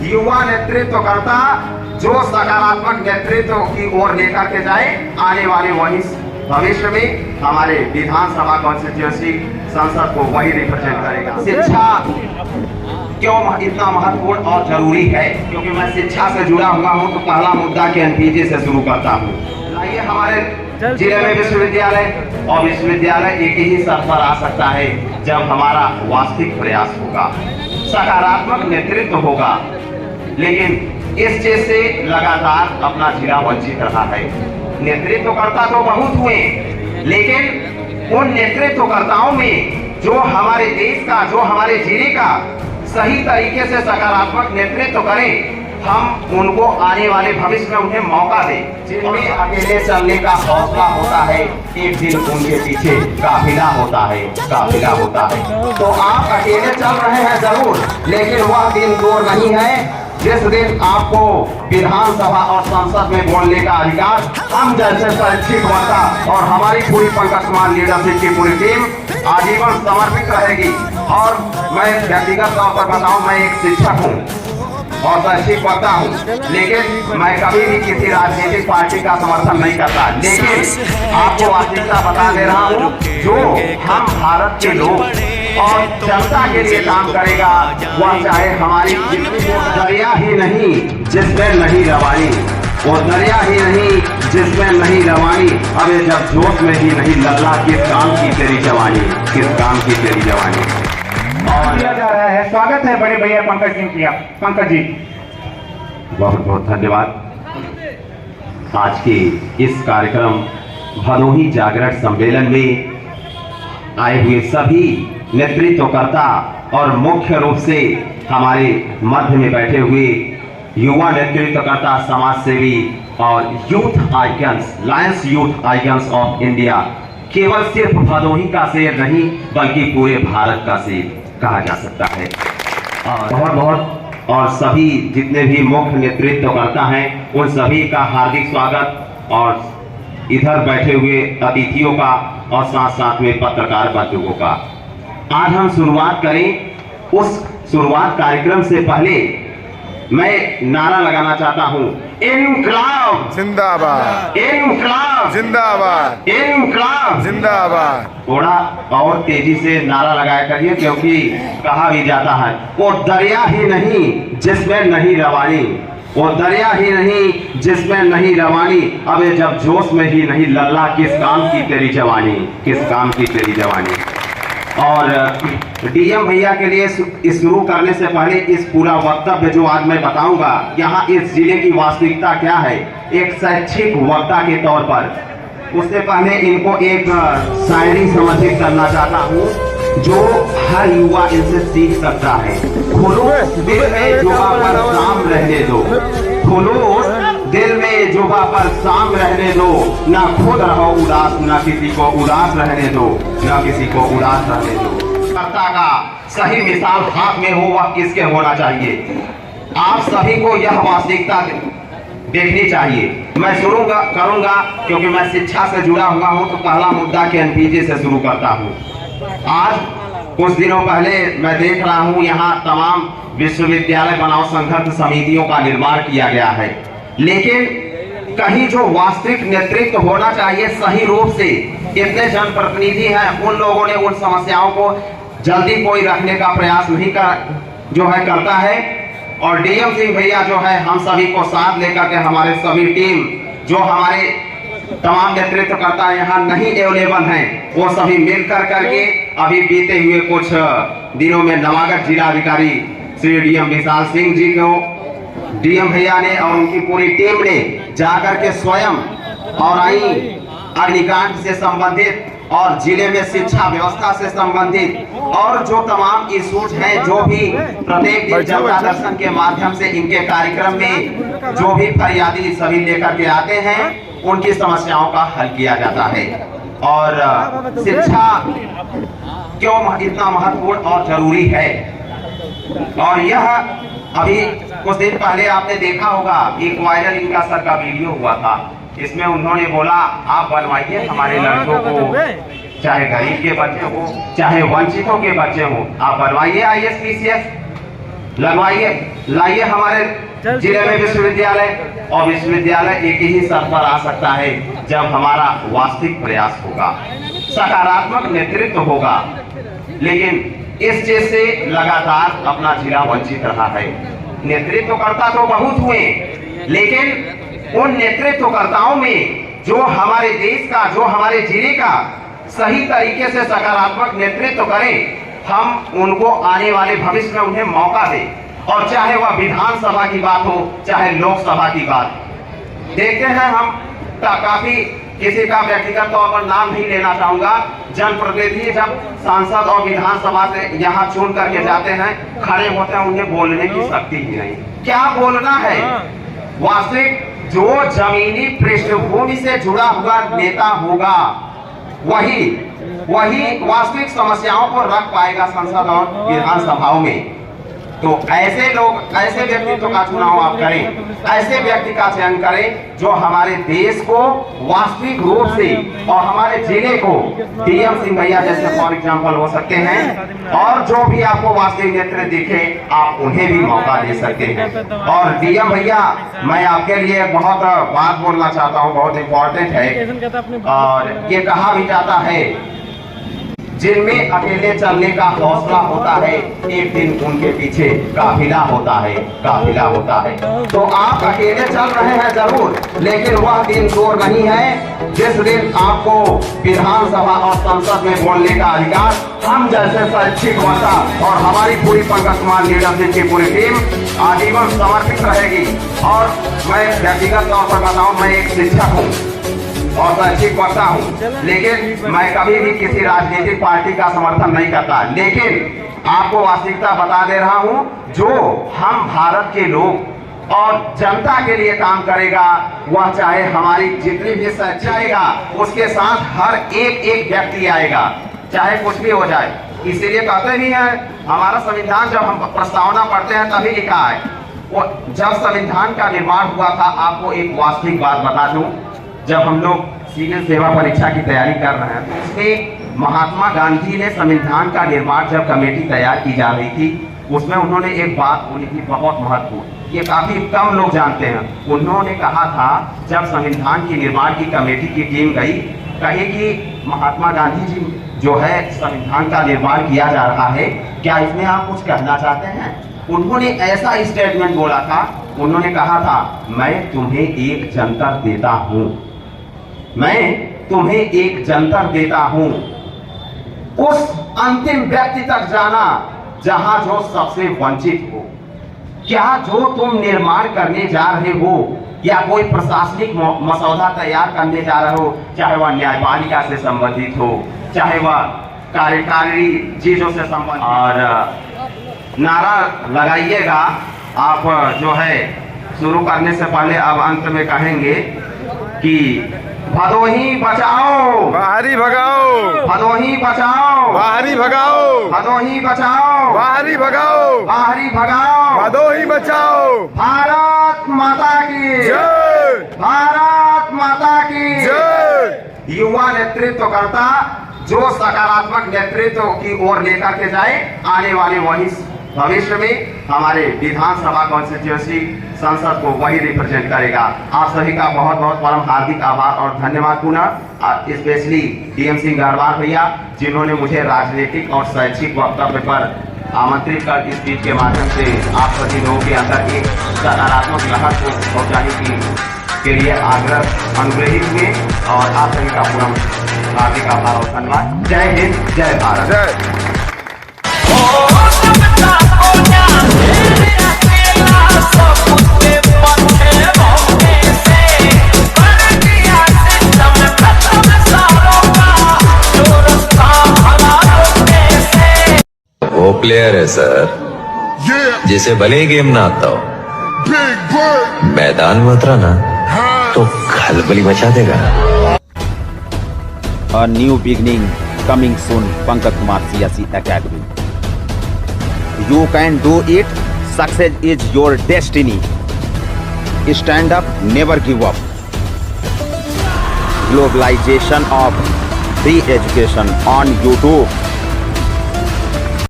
युवा नेतृत्वकर्ता जो सकारात्मक नेतृत्व की ओर लेकर के जाए, आने वाले वही भविष्य में हमारे विधानसभा कॉन्स्टिट्यूंसी संसद को वही रिप्रेजेंट करेगा। शिक्षा क्यों इतना महत्वपूर्ण और जरूरी है? क्योंकि मैं शिक्षा से जुड़ा हुआ हूं, तो पहला मुद्दा के एनपीजे से शुरू करता हूं। आइए, हमारे जिले में विश्वविद्यालय और विश्वविद्यालय एक ही स्तर पर आ सकता है जब हमारा वास्तविक प्रयास होगा, सकारात्मक नेतृत्व होगा। लेकिन इस चीज से लगातार अपना जिला वंचित रहा है। नेतृत्वकर्ता तो बहुत हुए, लेकिन उन नेतृत्वकर्ताओं में जो हमारे देश का, जो हमारे जिले का सही तरीके से सकारात्मक नेतृत्व करें, हम उनको आने वाले भविष्य में उन्हें मौका दें। जिनमें अकेले चलने का हौसला होता है, एक दिन उनके पीछे काफिला होता है, काफिला होता है। तो आप अकेले चल रहे हैं जरूर, लेकिन वह दिन दूर नहीं है जिस दिन आपको विधानसभा और संसद में बोलने का अधिकार हम जैसे शैक्षिक वक्ता और हमारी पूरी पंकज कुमार लीडरशिप की पूरी टीम आजीवन समर्पित रहेगी। और मैं व्यक्तिगत तौर पर बताऊं, मैं एक शिक्षक हूं और शैक्षिक वक्ता हूँ, लेकिन मैं कभी भी किसी राजनीतिक पार्टी का समर्थन नहीं करता। लेकिन आपको वास्तविकता बता दे रहा हूँ, जो हम भारत के लोग और जनता के लिए काम करेगा, वह चाहे हमारी दरिया ही नहीं जिसमें नहीं रवानी, वो दरिया ही नहीं जिसमें नहीं रवानी। अबे जब जोश में ही नहीं लल्ला, किस काम की तेरी जवानी, किस काम की तेरी जवानी। किया जा रहा है। स्वागत है बड़े भैया पंकज सिंह किया। पंकज जी, बहुत बहुत धन्यवाद। आज के इस कार्यक्रम भदोही जागरण सम्मेलन में आए हुए सभी नेतृत्वकर्ता और मुख्य रूप से हमारे मध्य में बैठे हुए युवा नेतृत्वकर्ता, समाज सेवी और youth icons, Lions youth icons of India, केवल सिर्फ भदोही का शेर नहीं बल्कि पूरे भारत का शेर कहा जा सकता है। और बहुत बहुत और सभी जितने भी मुख्य नेतृत्वकर्ता हैं, उन सभी का हार्दिक स्वागत और इधर बैठे हुए अतिथियों का और साथ साथ में पत्रकार बंधुओं का। आज हम शुरुआत करें। उस शुरुआत कार्यक्रम से पहले मैं नारा लगाना चाहता हूं, इनकलाब जिंदाबाद, इनकलाब जिंदाबाद, इनकलाब जिंदाबाद। थोड़ा और तेजी से नारा लगाया करिए, क्योंकि कहा भी जाता है वो दरिया ही नहीं जिसमें नहीं रवानी, वो दरिया ही नहीं जिसमें नहीं रवानी। अबे जब जोश में ही नहीं लल्ला, किस काम की तेरी जवानी, किस काम की तेरी जवानी। और डीएम भैया के लिए शुरू करने से पहले इस पूरा वक्तव्य जो आज मैं बताऊंगा, यहाँ इस जिले की वास्तविकता क्या है एक शैक्षिक वक्ता के तौर पर, उससे पहले इनको एक शायरी समर्पित करना चाहता हूँ जो हर युवा इनसे सीख सकता है। खुलो दिल में जुबा पर शाम रहने दो, खुलो दिल में जुबा पर शाम रहने दो, ना खुद रहो उदास, ना किसी को उदास रहने दो, ना किसी को उदास रहने दो। कर्ता का सही मिसाल हाथ में हो, वह किसके होना चाहिए? आप सभी को यह वास्तविकता देखनी चाहिए। मैं शुरू करूंगा क्योंकि मैं शिक्षा से जुड़ा हुआ हूं, तो पहला मुद्दा के एनपीजे से शुरू करता हूं। आज कुछ दिनों पहले मैं देख रहा हूं यहाँ तमाम विश्वविद्यालय बनाओ संघर्ष समितियों का निर्माण किया गया है, लेकिन कहीं जो वास्तविक नेतृत्व होना चाहिए सही रूप से, इतने जनप्रतिनिधि हैं, उन लोगों ने उन समस्याओं को जल्दी कोई रखने का प्रयास नहीं करता है। और डीएम सिंह भैया जो है, हम सभी को साथ लेकर के हमारे सभी टीम जो हमारे तमाम नेतृत्वकर्ता यहाँ नहीं अवेलेबल हैं, वो सभी मिलकर करके अभी बीते हुए कुछ दिनों में नवागत जिलाधिकारी श्री डीएम विशाल सिंह जी को डीएम भैया ने और उनकी पूरी टीम ने जाकर के स्वयं और अग्निकांड से संबंधित और जिले में शिक्षा व्यवस्था से संबंधित और जो तमाम इश्यूज हैं, जो भी प्रत्येक दिन जनता दर्शन के माध्यम से इनके कार्यक्रम में जो भी फरियादी सभी लेकर के आते हैं, उनकी समस्याओं का हल किया जाता है। और शिक्षा क्यों इतना महत्वपूर्ण और जरूरी है, और यह अभी कुछ दिन पहले आपने देखा होगा एक वायरल इनका सर का वीडियो हुआ था, इसमें उन्होंने बोला आप बनवाइए हमारे लड़कों को, चाहे गरीब के बच्चे हो चाहे वंचितों के बच्चे हो, आप बनवाइए IAS PCS। लगवाइए, लाइए हमारे जिले में विश्वविद्यालय, और विश्वविद्यालय एक ही स्तर पर आ सकता है जब हमारा वास्तविक प्रयास होगा, सकारात्मक नेतृत्व होगा। लेकिन इस चीज से लगातार अपना जिला वंचित रहा है। नेतृत्वकर्ता तो बहुत हुए, लेकिन उन नेतृत्वकर्ताओं में जो हमारे देश का, जो हमारे जिले का सही तरीके से सकारात्मक नेतृत्व करें, हम उनको आने वाले भविष्य में उन्हें मौका दें। और चाहे वह विधानसभा की बात हो, चाहे लोकसभा की बात। देखते हैं हम काफी, किसी का व्यक्तिगत तौर पर नाम नहीं लेना चाहूंगा, जनप्रतिनिधि जब सांसद और विधानसभा से यहाँ चुन करके जाते हैं, खड़े होते हैं, उन्हें बोलने की शक्ति ही नहीं। क्या बोलना है? वास्तविक जो जमीनी पृष्ठभूमि से जुड़ा हुआ नेता होगा, वही वास्तविक समस्याओं को रख पाएगा संसद और विधानसभाओं में। तो ऐसे लोग, ऐसे व्यक्तित्व का चुनाव आप करें, ऐसे व्यक्ति का चयन करें जो हमारे देश को वास्तविक रूप से और हमारे जिले को, डीएम सिंह भैया जैसे फॉर एग्जाम्पल हो सकते हैं, और जो भी आपको वास्तविक नेतृत्व दिखे आप उन्हें भी मौका दे सकते हैं। और डीएम भैया, मैं आपके लिए बहुत बात बोलना चाहता हूँ, बहुत इंपॉर्टेंट है। और ये कहा भी जाता है, जिनमें अकेले चलने का हौसला होता है, एक दिन उनके पीछे काफिला होता है, काफिला होता है। तो आप अकेले चल रहे हैं जरूर, लेकिन वह दिन दूर नहीं है जिस दिन आपको विधानसभा और संसद में बोलने का अधिकार हम जैसे शैक्षिक वक्ता और हमारी पूरी पंकज कुमार लीडरशिप की पूरी टीम आजीवन समर्पित रहेगी। और मैं व्यक्तिगत तौर पर बताऊं, मैं एक शिक्षक हूँ और शैक्षिक वक्ता हूँ, लेकिन मैं कभी भी किसी राजनीतिक पार्टी का समर्थन नहीं करता। लेकिन आपको वास्तविकता बता दे रहा हूँ, जो हम भारत के लोग और जनता के लिए काम करेगा, वह चाहे हमारी जितनी भी सच्चाई आएगा, उसके साथ हर एक व्यक्ति आएगा, चाहे कुछ भी हो जाए। इसीलिए कहते भी हैं, हमारा संविधान जब हम प्रस्तावना पढ़ते हैं तभी लिखा है, वो जब संविधान का निर्माण हुआ था, आपको एक वास्तविक बात बता दूं, जब हम लोग सिविल सेवा परीक्षा की तैयारी कर रहे हैं, तो उसमें महात्मा गांधी ने संविधान का निर्माण जब कमेटी तैयार की जा रही थी, उसमें उन्होंने एक बात बोली थी बहुत महत्वपूर्ण, ये काफी कम लोग जानते हैं। उन्होंने कहा था, जब संविधान की निर्माण की कमेटी की टीम गई, कहे कि महात्मा गांधी जी जो है संविधान का निर्माण किया जा रहा है, क्या इसमें आप कुछ कहना चाहते हैं? उन्होंने ऐसा स्टेटमेंट बोला था, उन्होंने कहा था, मैं तुम्हें एक जंतर देता हूं, मैं तुम्हें एक जंतर देता हूं, उस अंतिम व्यक्ति तक जाना जहां जो सबसे वंचित हो। क्या जो तुम निर्माण करने जा रहे हो या कोई प्रशासनिक मसौदा तैयार करने जा रहे हो, चाहे वह न्यायपालिका से संबंधित हो, चाहे वह कार्यकारी चीजों से संबंधित, और नारा लगाइएगा आप जो है शुरू करने से पहले। अब अंत में कहेंगे कि भदोही बचाओ, बाहरी भगाओ, भदोही बचाओ, बाहरी भगाओ, भदोही बचाओ, बाहरी भगाओ, बाहरी भगाओ, भदोही बचाओ। भारत माता की जय, भारत माता की जय। युवा नेतृत्वकर्ता जो सकारात्मक नेतृत्व की ओर लेकर के जाए, आने वाले वही भविष्य में हमारे विधानसभा कॉन्स्टिट्यूएंसी संसद को वही रिप्रेजेंट करेगा। आप सभी का बहुत बहुत परम हार्दिक आभार और धन्यवाद पुनः, स्पेशली डीएम सिंह गढ़वाल भैया, जिन्होंने मुझे राजनीतिक और शैक्षिक वक्तव्य पर आमंत्रित कर इस स्पीच के माध्यम से आप सभी लोगों के अंदर एक सकारात्मक लहर को पहुंचाने के लिए आग्रह अनुग्रहित हुए। और आप सभी का पूरा हार्दिक आभार और धन्यवाद। जय हिंद, जय भारत। जय। वो प्लेयर है सर जिसे भले ही गेम ना आता हो, मैदान में उतरा ना तो खलबली मचा देगा। A new beginning coming soon, Pankaj Kumar CSE Academy. You can do it. Success is your destiny. Stand up, never give up. Globalization of free education on YouTube.